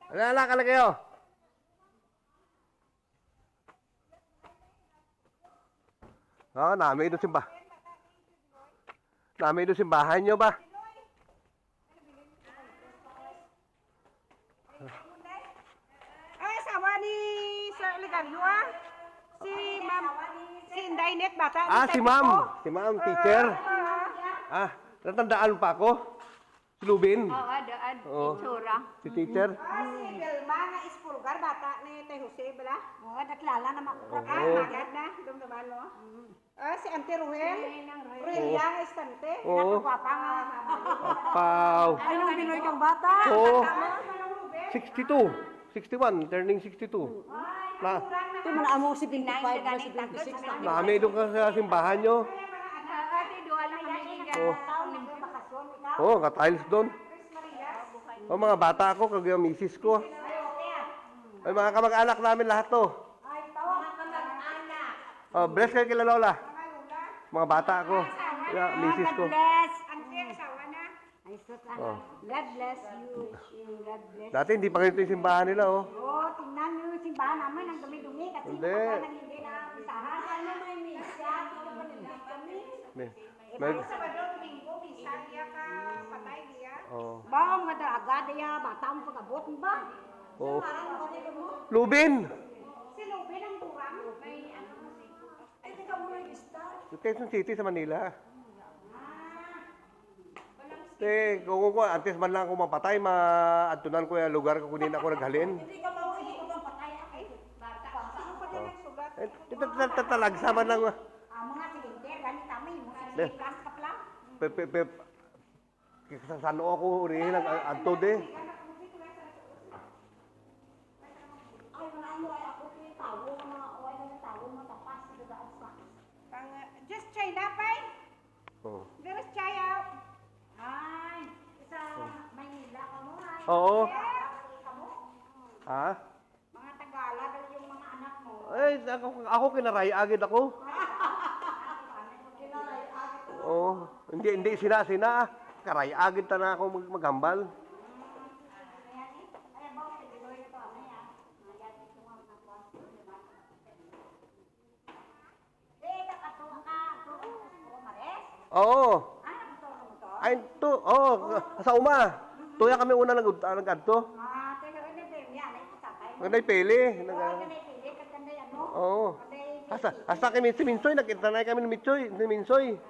Alala ka na kayo. Namin doon simba. Namin doon simbahan nyo ba? Ay, asawa ni Sir Ligario, si Ma'am, si Inday Net bata. Si Ma'am. Si Ma'am, teacher. Natandaan pa ako. Si Lubin. Oo, daan. Oo. Itsura. Si teacher. Si Belma nga ispulgar bata ni Tay Jose bala. Oo, naklala naman ko. Magad na, dumdaman no. Si Auntie Ruhel. Ruhel yang estante. Oo. Napagwapa nga. Pau. Ay, nung Pinoy kang bata. Oo. Manong Ruben. 62. 61. Turning 62. Na, Ito man amo si 25 na si 26 na. namin doon ka sa simbahan nyo. Ate, duha lang kami Ka-tiles doon. Mga bata ko, kag yung misis ko. Ay, mga kamag-anak namin lahat to. Bless kayo kila Lola. Mga bata ko. Misis ko. Auntie, asawa na. God bless you. God bless. Dati hindi pa ganito yung simbahan nila, oh. Oh, tingnan niyo yung simbahan naman, ang dumi-dumi kasi Hindi. hindi na pisahan. Ano may misa? Kami. May, Sabado, Domingo, misa niya ka patay niya. oh. Ba, mga agad ya, bata mo pag-abot mo ba? Oh. Parang kapatid mo. Lubin! Si Lubin ang turang. Ay, hindi ka mo nag-start. Quezon City sa Manila. Kung antes man lang ako mapatay, maadtunan ko yung lugar ko kunin ako naghalin. Hindi ka mo kang patay. Ay, bata. Sino pa din nagsugat? Tatalagsa man lang. Mga silinte, ganit kami. Mga silinte, plus ka lang. Sa sano ako rin, nag-adtod eh. Ay, mga ano, ay ako tawo, mga oy na tawo, mga tapas, dadaan sa. Just China, pay. Oh. There's Chaya. Ay, sa Maynila ka mo, ay. Oo. Ka mo. Ha? Mga Tagalog, yung mga anak mo. Ay, ako kinaray agad ako. Oo. Hindi sina. Karay agad ta na ako maghambal. Oo. Ay, sa uma. Tuya kami una nag-adto. Nagday pili. Oo. Hasta kami si Minsoy, nakita na kami ni Minsoy.